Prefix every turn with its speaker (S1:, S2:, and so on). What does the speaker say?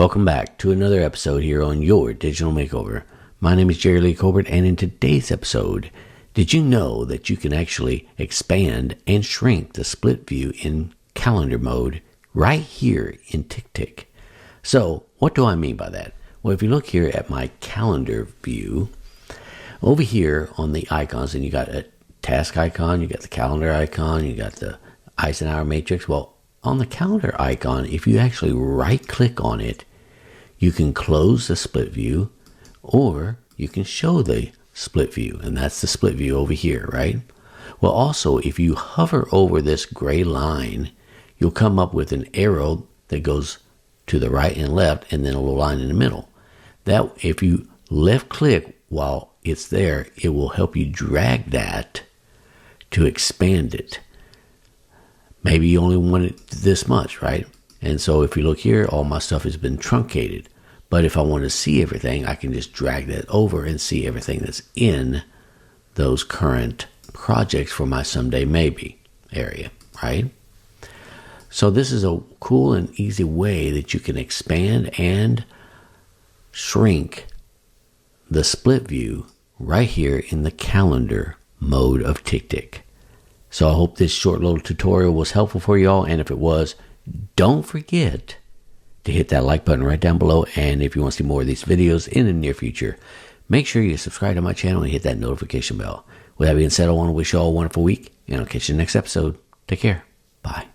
S1: Welcome back to another episode here on your Digital Makeover. My name is Jerry Lee Colbert, and in today's episode, did you know that you can actually expand and shrink the split view in calendar mode right here in TickTick? So, what do I mean by that? Well, if you look here at my calendar view, over here on the icons, and you got a task icon, you got the calendar icon, you got the Eisenhower matrix. Well, on the calendar icon, if you actually right click on it, you can close the split view or you can show the split view, and that's the split view over here, right? Well, also, if you hover over this gray line, you'll come up with an arrow that goes to the right and left, and then a little line in the middle. That, if you left click while it's there, it will help you drag that to expand it. Maybe you only want it this much, right? And so if you look here, all my stuff has been truncated. But if I want to see everything, I can just drag that over and see everything that's in those current projects for my someday maybe area, right? So this is a cool and easy way that you can expand and shrink the split view right here in the calendar mode of TickTick. So I hope this short little tutorial was helpful for you all, and if it was, don't forget to hit that like button right down below, and if you want to see more of these videos in the near future, make sure you subscribe to my channel and hit that notification bell. With that being said, I want to wish you all a wonderful week, and I'll catch you in the next episode. Take care. Bye.